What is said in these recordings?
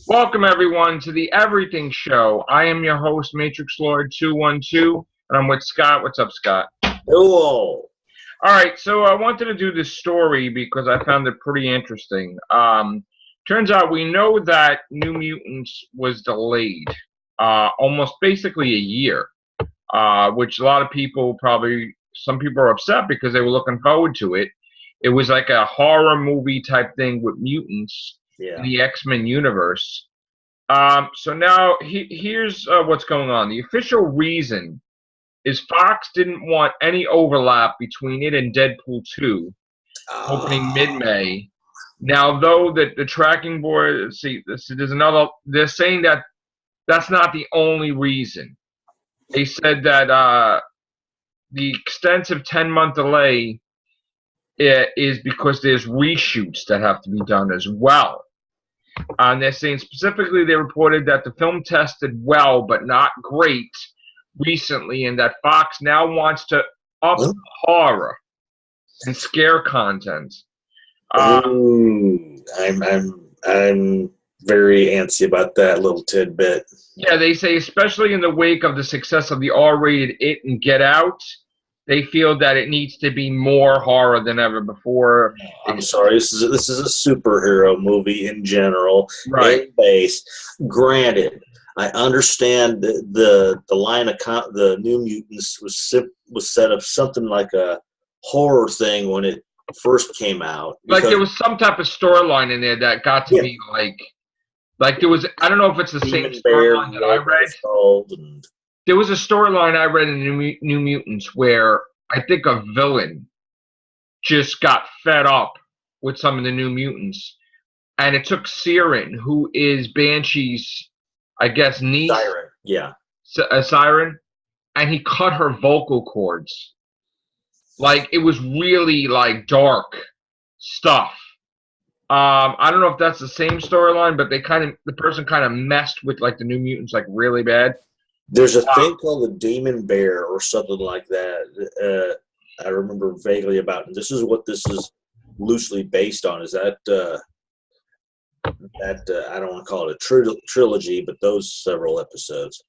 Welcome, everyone, to the Everything Show. I am your host, Matrixlord212, and I'm with Scott. What's up, Scott? Hello. All right, so I wanted to do this story because I found it pretty interesting. Turns out we know that New Mutants was delayed almost basically a year, which a lot of people some people are upset because they were looking forward to it. It was like a horror movie type thing with mutants in the X-Men universe. So now here's what's going on. The official reason is Fox didn't want any overlap between it and Deadpool 2 opening mid-May. Now, though, that the tracking board, there's another, they're saying that that's not the only reason. They said that the extensive 10-month delay is because there's reshoots that have to be done as well. And they're saying specifically they reported that the film tested well but not great recently, and that Fox now wants to up horror and scare content. I'm very antsy about that little tidbit. Yeah, they say especially in the wake of the success of the R-rated It and Get Out, they feel that it needs to be more horror than ever before. I'm sorry, this is a superhero movie in general, right? In base. Granted, I understand the line of the New Mutants was set up something like a horror thing when it first came out. Like there was some type of storyline in there that got to be like there was. I don't know if it's the same storyline that I read. There was a storyline I read in New Mutants where I think a villain just got fed up with some of the New Mutants, and it took Siren, who is Banshee's, I guess, niece, Siren, and he cut her vocal cords. Like it was really like dark stuff. I don't know if that's the same storyline, but the person kind of messed with like the New Mutants like really bad. There's a thing called the Demon Bear or something like that. I remember vaguely about, and this is what this is loosely based on. Is that I don't want to call it a trilogy, but those several episodes.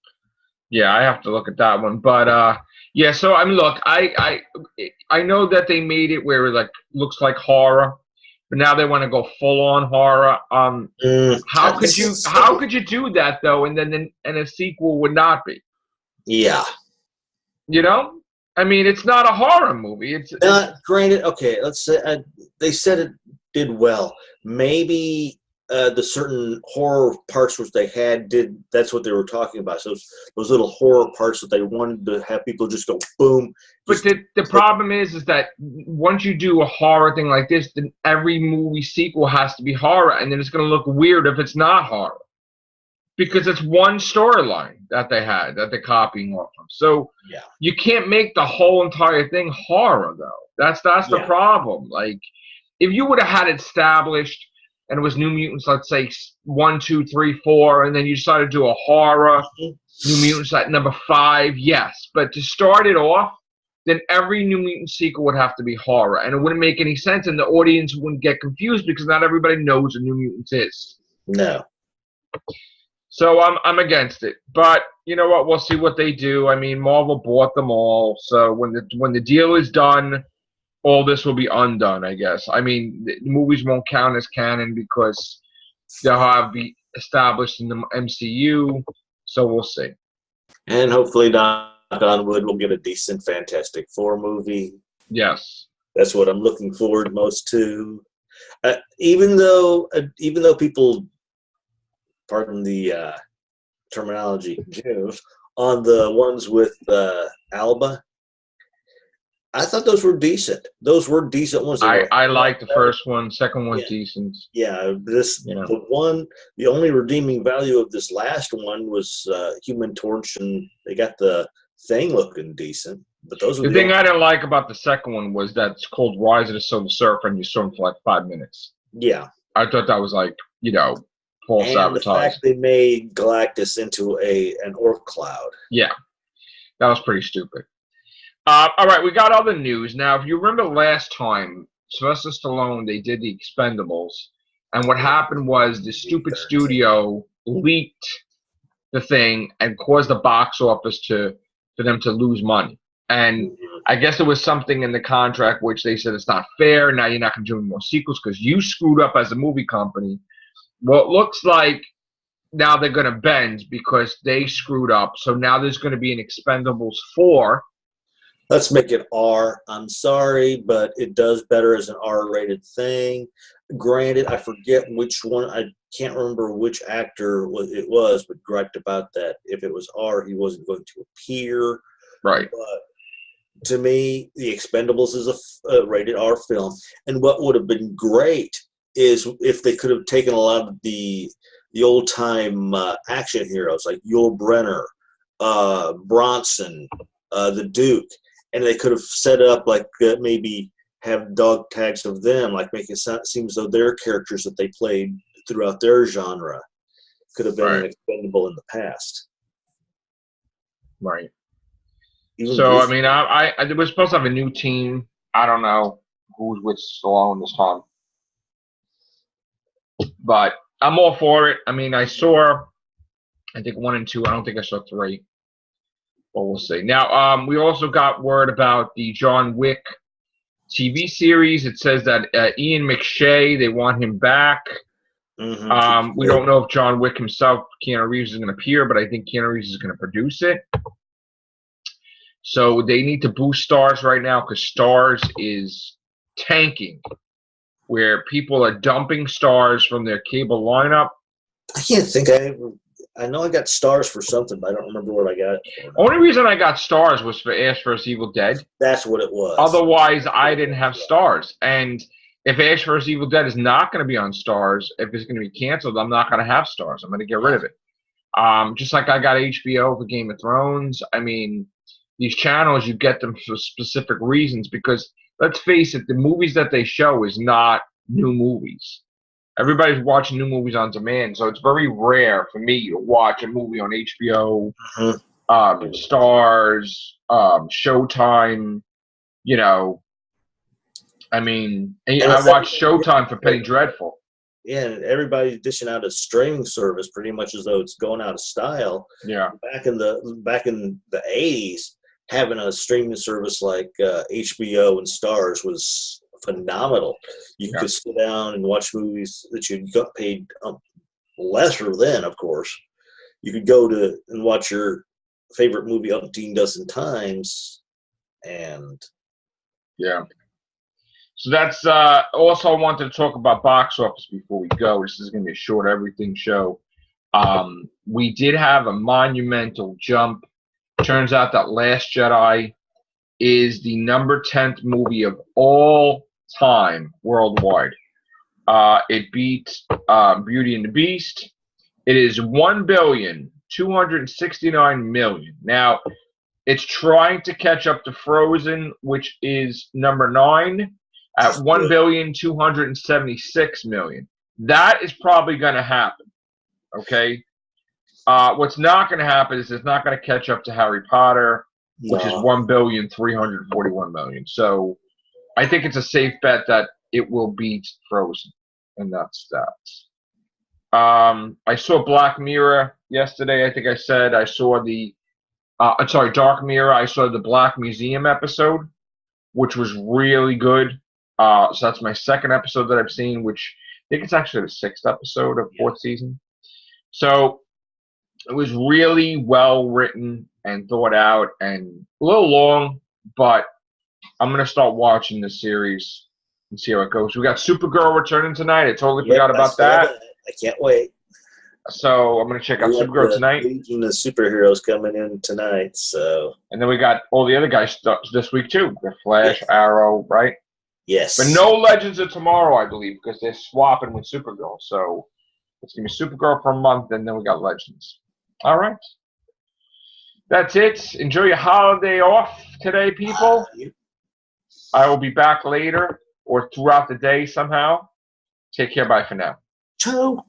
Yeah, I have to look at that one, but yeah. So I mean, look, I know that they made it where it like looks like horror, but now they want to go full on horror. How could you do that though? And then a sequel would not be. Yeah. You know, I mean, it's not a horror movie. It's granted. Okay, let's say they said it did well. Maybe the certain horror parts which they had did. That's what they were talking about. So those little horror parts that they wanted to have people just go boom. But the problem is that once you do a horror thing like this, then every movie sequel has to be horror, and then it's going to look weird if it's not horror. Because it's one storyline that they had that they're copying off of. So you can't make the whole entire thing horror, though. That's the problem. Like, if you would have had it established and it was New Mutants, let's say 1, 2, 3, 4, and then you decided to do a horror, New Mutants at number 5, yes. But to start it off, then every New Mutant sequel would have to be horror, and it wouldn't make any sense, and the audience wouldn't get confused because not everybody knows what New Mutants is. No. So I'm against it, but you know what? We'll see what they do. I mean, Marvel bought them all, so when the deal is done, all this will be undone, I guess. I mean, the movies won't count as canon because they'll be established in the MCU. So we'll see. And hopefully, knock on wood, we'll get a decent Fantastic Four movie. Yes, that's what I'm looking forward most to. Even though people. Pardon the terminology, Jews, on the ones with Alba. I thought those were decent. Those were decent ones. I liked the first one. Second one's decent. Yeah, the only redeeming value of this last one was Human Torch, and they got the Thing looking decent. But those were the thing I didn't like about the second one was that it's called Rise of the Silver Surfer, and you saw him for like 5 minutes. Yeah, I thought that was like false advertising. The fact they made Galactus into an orc cloud. Yeah, that was pretty stupid. All right, we got other news. Now, if you remember last time, Sylvester Stallone, they did the Expendables, And what happened was the stupid studio leaked the thing and caused the box office for them to lose money. And I guess there was something in the contract which they said it's not fair. Now you're not going to do any more sequels because you screwed up as a movie company. Well, it looks like now they're going to bend because they screwed up. So now there's going to be an Expendables 4. Let's make it R. I'm sorry, but it does better as an R-rated thing. Granted, I forget which one. I can't remember which actor it was, but griped about that. If it was R, he wasn't going to appear. Right. But to me, The Expendables is a rated R film. And what would have been great is if they could have taken a lot of the old-time action heroes like Yul Brynner, Bronson, the Duke, and they could have set up like maybe have dog tags of them, like make it seem as though their characters that they played throughout their genre could have been expendable in the past. Right. Even so, Bruce, I mean, I was supposed to have a new team. I don't know who's with Stallone this time. But I'm all for it. I mean, I saw, I think 1 and 2. I don't think I saw 3. But we'll see. Now, we also got word about the John Wick TV series. It says that Ian McShane, they want him back. mm-hmm. We don't know if John Wick himself, Keanu Reeves, is going to appear, but I think Keanu Reeves is going to produce it. So they need to boost Stars right now because Stars is tanking, where people are dumping Stars from their cable lineup. I can't think I know I got Stars for something, but I don't remember what I got it for. Only reason I got Stars was for Ash vs. Evil Dead. That's what it was. Otherwise, I didn't have Stars. And if Ash vs. Evil Dead is not going to be on Stars, if it's going to be canceled, I'm not going to have Stars. I'm going to get rid of it. Just like I got HBO for Game of Thrones. I mean, these channels, you get them for specific reasons because, let's face it, the movies that they show is not new movies. Everybody's watching new movies on demand, so it's very rare for me to watch a movie on HBO, Stars, Showtime, you know. I mean, I watch Showtime for Penny Dreadful. Yeah, and everybody's dishing out a streaming service pretty much as though it's going out of style. Yeah. Back in the 80s, having a streaming service like HBO and Stars was phenomenal. You could sit down and watch movies that you got paid lesser than, of course. You could go to and watch your favorite movie umpteen dozen times, and so that's also I wanted to talk about box office before we go. This is going to be a short everything show. We did have a monumental jump. Turns out that Last Jedi is the number 10th movie of all time worldwide. It beat Beauty and the Beast. It is $1,269,000,000. Now, it's trying to catch up to Frozen, which is number 9 at $1,276,000,000. That is probably going to happen. Okay. What's not going to happen is it's not going to catch up to Harry Potter, which is $1,341,000,000. So I think it's a safe bet that it will beat Frozen, and that's that. I saw Black Mirror yesterday. I think I said I saw the Dark Mirror. I saw the Black Museum episode, which was really good. So that's my second episode that I've seen, which I think it's actually the 6th episode of 4th season. So it was really well written and thought out and a little long, but I'm going to start watching this series and see how it goes. We got Supergirl returning tonight. I totally forgot about that. I can't wait. So I'm going to check out Supergirl tonight. Legion of Superheroes coming in tonight. So, and then we got all the other guys this week too. The Flash, Arrow, right? Yes. But no Legends of Tomorrow, I believe, because they're swapping with Supergirl. So it's going to be Supergirl for a month, and then we got Legends. All right. That's it. Enjoy your holiday off today, people. I will be back later or throughout the day somehow. Take care. Bye for now. Ciao.